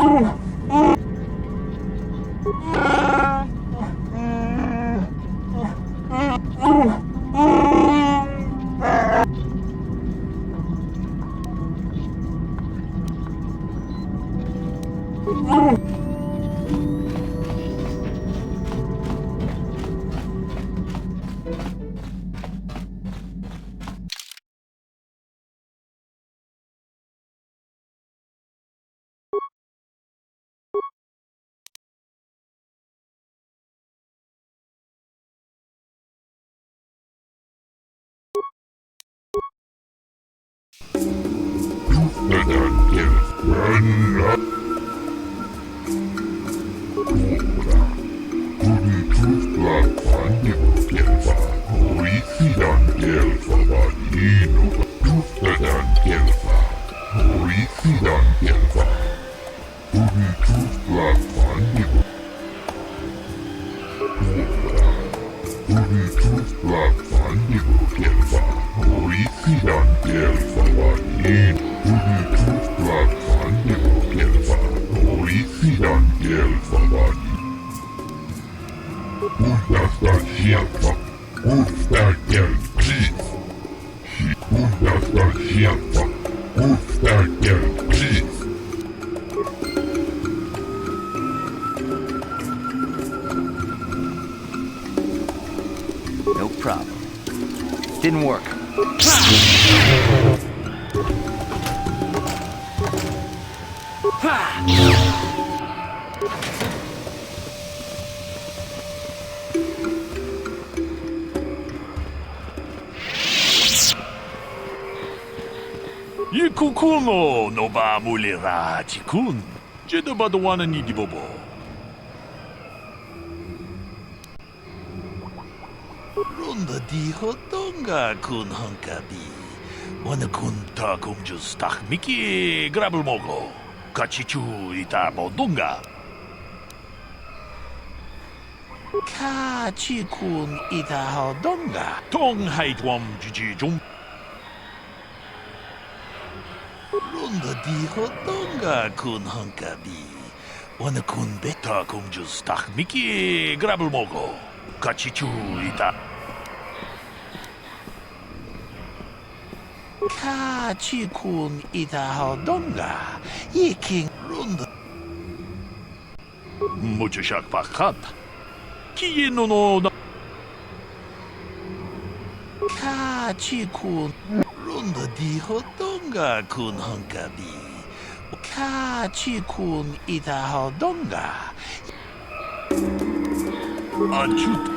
No problem. Didn't work. Kukuno no ba mulira tikun. Jedo ba dowana ni dibobo. Runda di hotonga kun hankabi. Wana kun ta kumjus tak miki grabel mogo. Kachichu ita bodunga. Kachikun ita hodonga. Tong haitwam jiji jum. Runda di hotonga kun hankabi. Wana kun beta kumjus tak miki grabel mogo. Kachichu ita. Kachikun ita hodonga. Iking runda. Mucho shak pakat. Kiye no no. Kachikun. Runda di hodonga kun hankabi. Kachikun ita hodonga. Achut.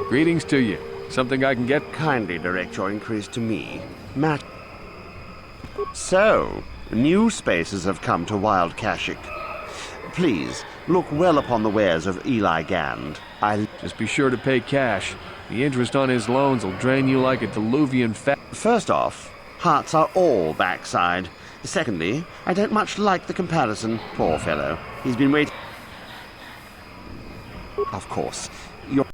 Greetings to you. Something I can get? Kindly direct your inquiries to me, Matt. So, new spaces have come to Wild Kashyyyk. Please, look well upon the wares of Eli Gand. Just be sure to pay cash. The interest on his loans will drain you like a diluvian First off, hearts are all backside. Secondly, I don't much like the comparison. Poor fellow. He's been waiting. Of course, you're...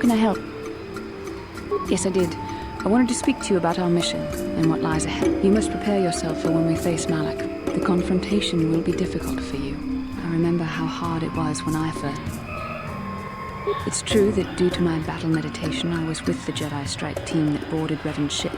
can I help? Yes, I did. I wanted to speak to you about our mission and what lies ahead. You must prepare yourself for when we face Malak. The confrontation will be difficult for you. I remember how hard it was when I first... It's true that due to my battle meditation, I was with the Jedi strike team that boarded Revan's ship.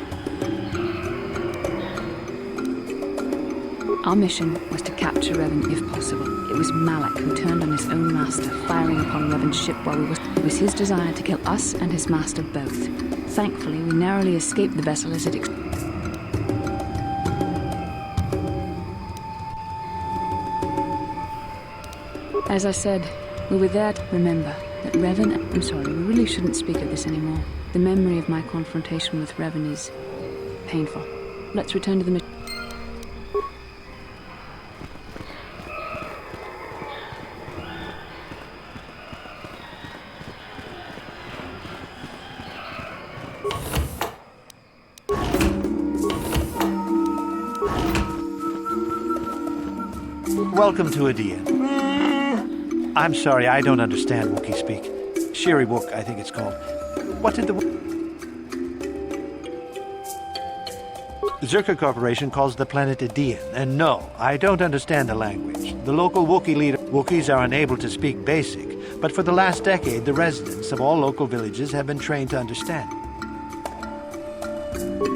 Our mission was to capture Revan if possible. It was Malak who turned on his own master, firing upon Revan's ship while we were... It was his desire to kill us and his master both. Thankfully, we narrowly escaped the vessel as it... As I said, we were there to remember that Revan... I'm sorry, we really shouldn't speak of this anymore. The memory of my confrontation with Revan is painful. Let's return to the mission. Welcome to Adia. I'm sorry, I don't understand Wookie speak. Shiri Wook, I think it's called. What did the... Czerka Corporation calls the planet Adian, and no, I don't understand the language. The local Wookiee leader... Wookiees are unable to speak Basic, but for the last decade, the residents of all local villages have been trained to understand.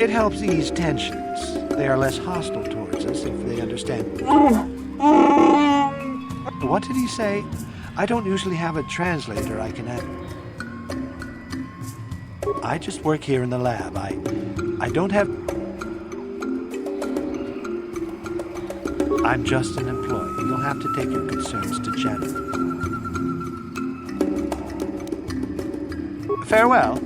It helps ease tensions. They are less hostile towards us if they understand. What did he say? I don't usually have a translator I can have. I just work here in the lab. I don't have... I'm just an employee. You'll have to take your concerns to Janet. Farewell.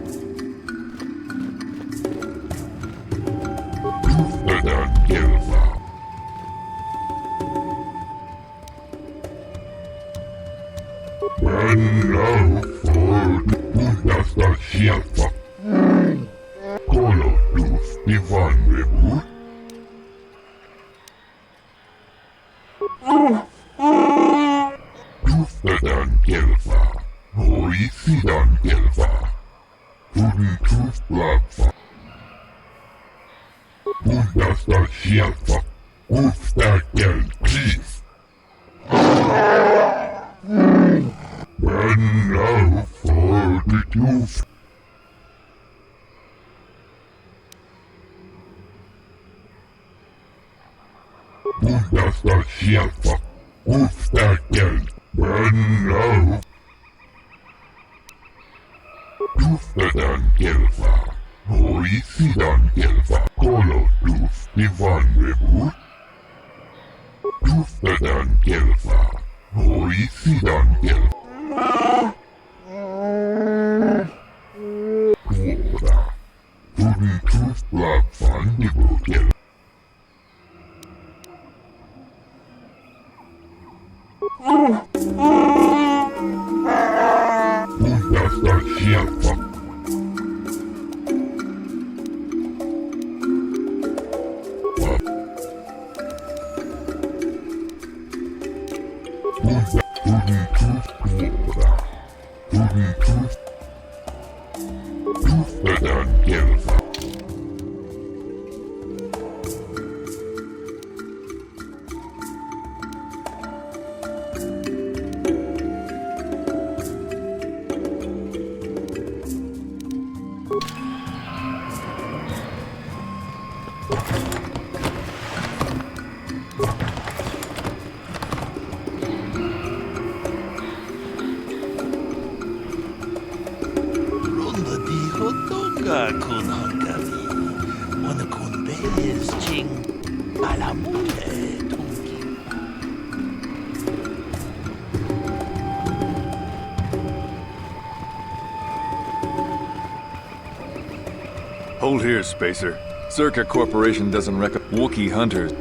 Hold here, Spacer. Czerka Corporation doesn't Wookiee hunters.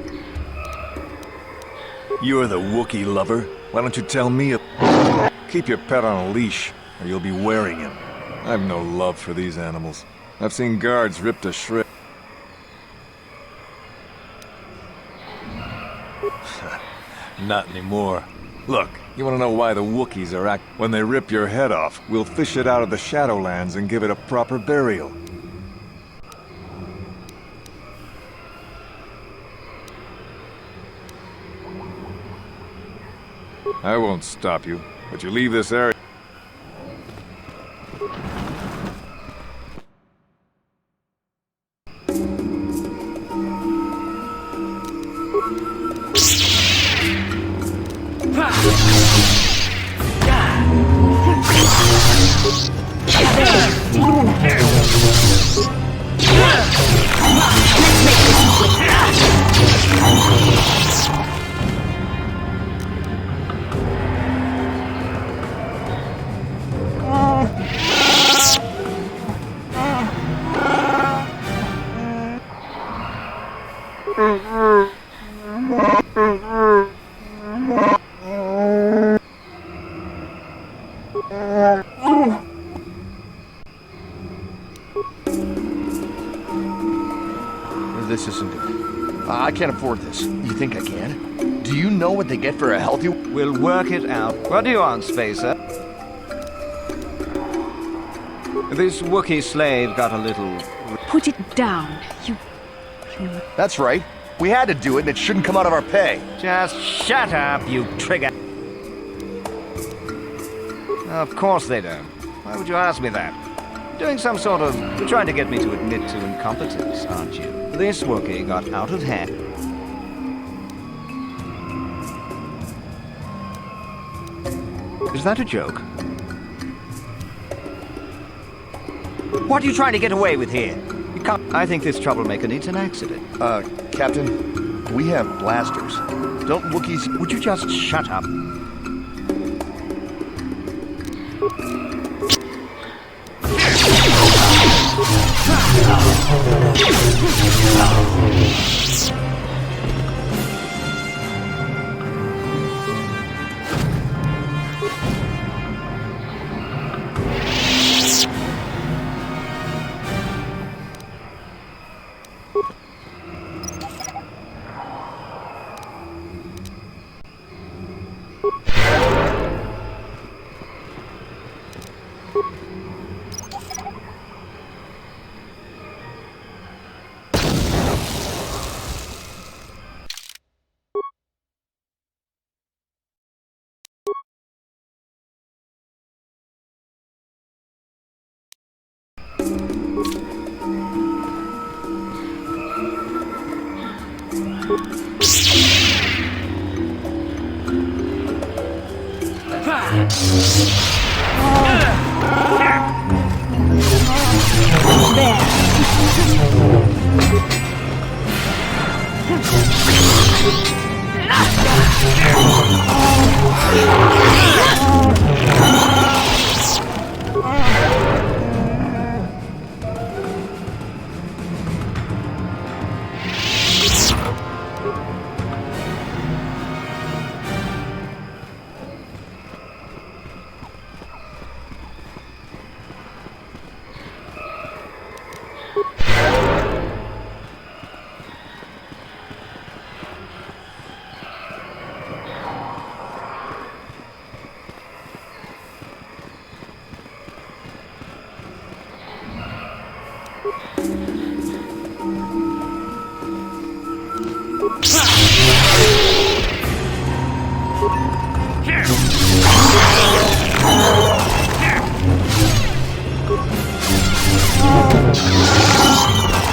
You're the Wookiee lover? Why don't you tell me Keep your pet on a leash, or you'll be wearing him. I've no love for these animals. I've seen guards ripped to shreds. Not anymore. Look, you want to know why the Wookiees are act? When they rip your head off, we'll fish it out of the Shadowlands and give it a proper burial. I won't stop you, but you leave this area. This isn't good. I can't afford this. You think I can? Do you know what they get for a healthy... We'll work it out. What do you want, Spacer? This Wookiee slave got a little... Put it down. You... That's right. We had to do it, and it shouldn't come out of our pay. Just shut up, you trigger. Of course they don't. Why would you ask me that? You're doing some sort of... You're trying to get me to admit to incompetence, aren't you? This Wookiee got out of hand. Is that a joke? What are you trying to get away with here? You can't... I think this troublemaker needs an accident. Captain, we have blasters. Don't Wookiees... Would you just shut up?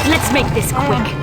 Let's make this quick.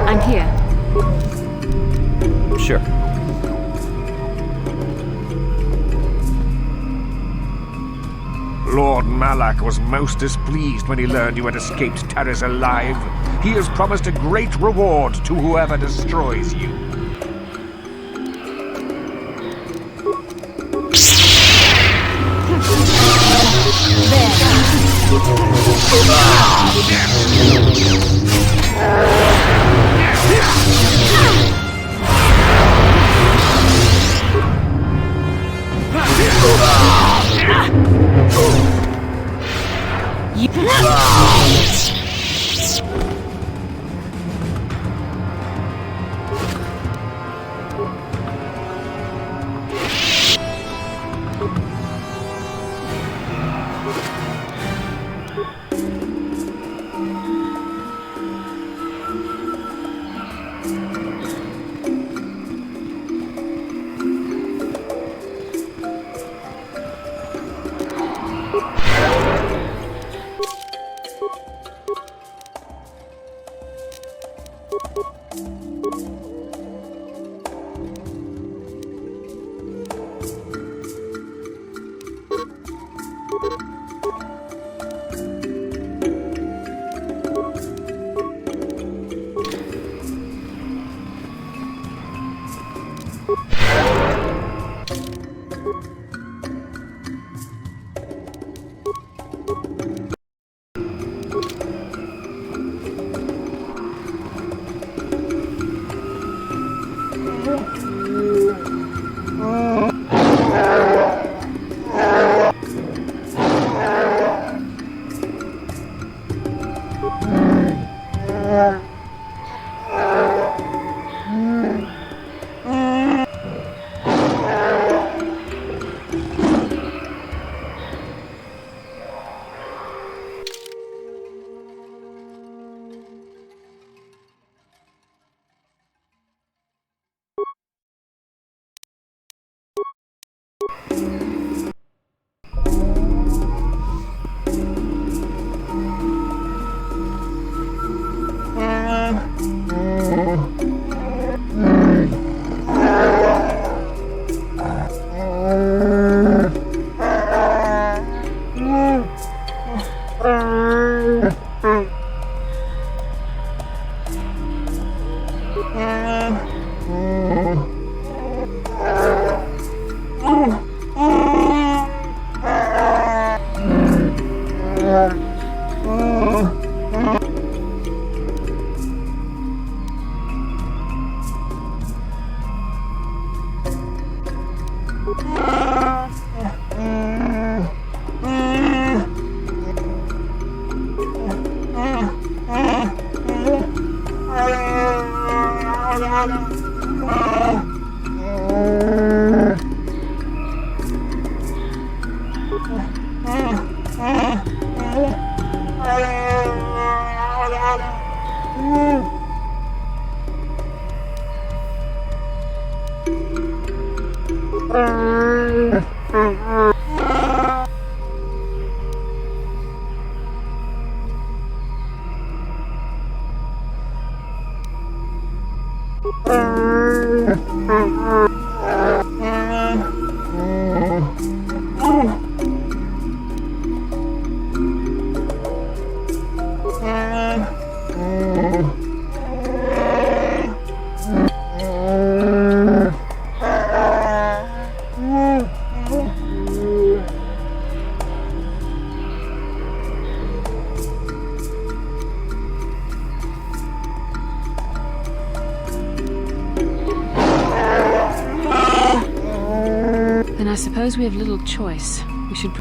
I'm here. Sure. Lord Malak was most displeased when he learned you had escaped Taris alive. He has promised a great reward to whoever destroys you. Then I suppose we have little choice. We should...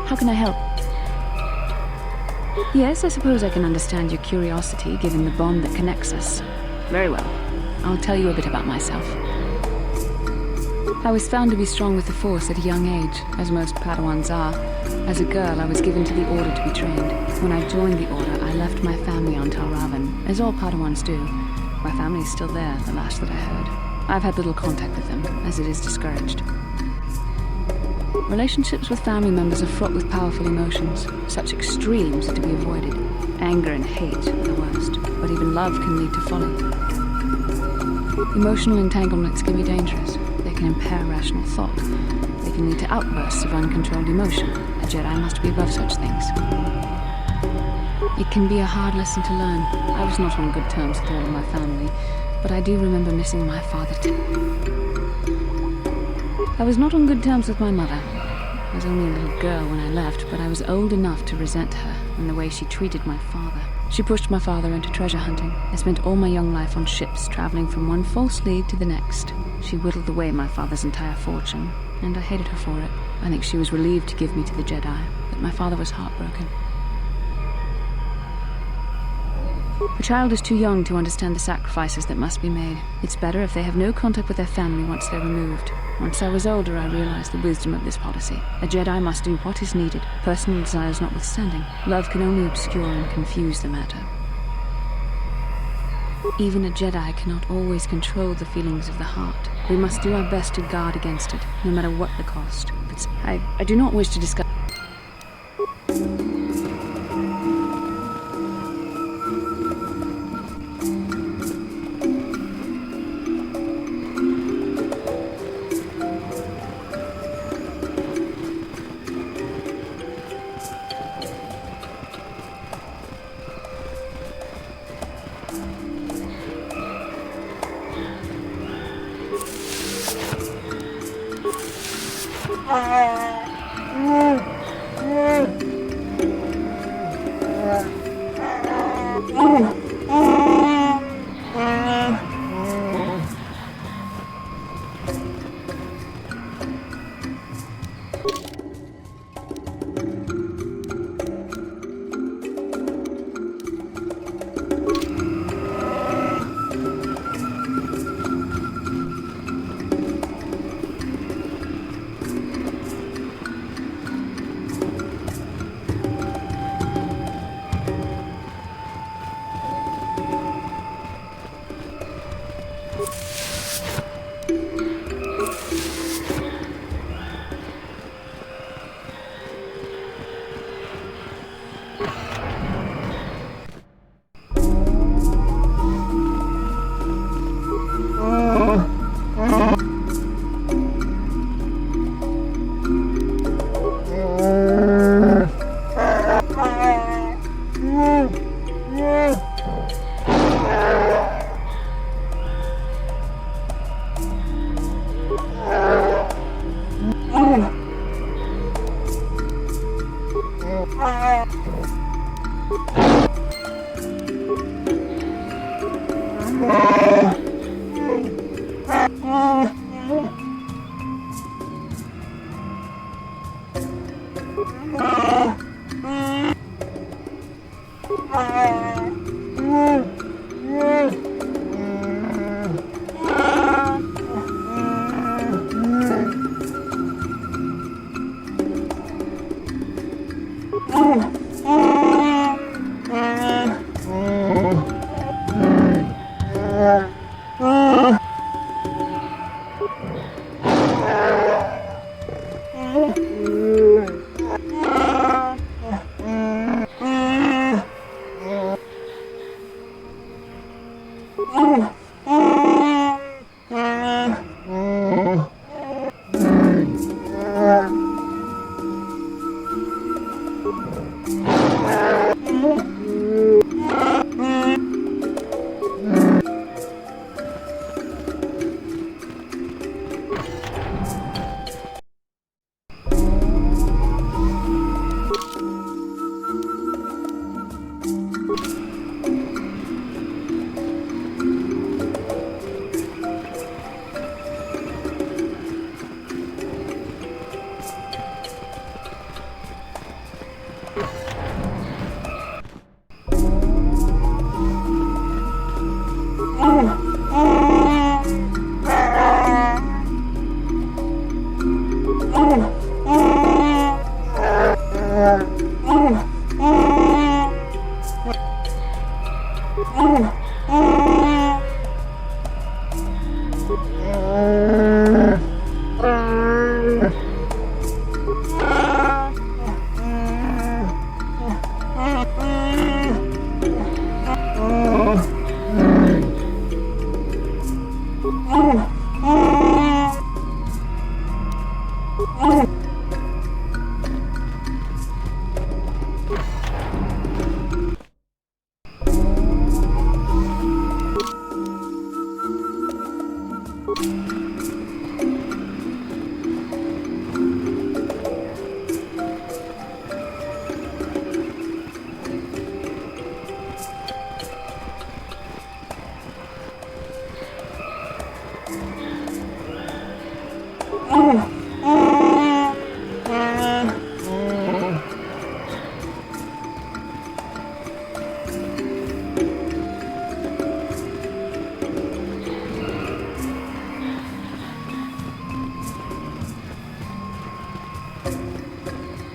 How can I help? Yes, I suppose I can understand your curiosity, given the bond that connects us. Very well. I'll tell you a bit about myself. I was found to be strong with the Force at a young age, as most Padawans are. As a girl, I was given to the Order to be trained. When I joined the Order, I left my family on Tal Ravan, as all Padawans do. My family is still there, the last that I heard. I've had little contact with them, as it is discouraged. Relationships with family members are fraught with powerful emotions. Such extremes are to be avoided. Anger and hate are the worst, but even love can lead to folly. Emotional entanglements can be dangerous. They can impair rational thought. They can lead to outbursts of uncontrolled emotion. A Jedi must be above such things. It can be a hard lesson to learn. I was not on good terms with all of my family, but I do remember missing my father too. I was not on good terms with my mother. I was only a little girl when I left, but I was old enough to resent her and the way she treated my father. She pushed my father into treasure hunting. I spent all my young life on ships, traveling from one false lead to the next. She whittled away my father's entire fortune, and I hated her for it. I think she was relieved to give me to the Jedi, but my father was heartbroken. A child is too young to understand the sacrifices that must be made. It's better if they have no contact with their family once they're removed. Once I was older, I realized the wisdom of this policy. A Jedi must do what is needed, personal desires notwithstanding. Love can only obscure and confuse the matter. Even a Jedi cannot always control the feelings of the heart. We must do our best to guard against it, no matter what the cost. But I do not wish to discuss...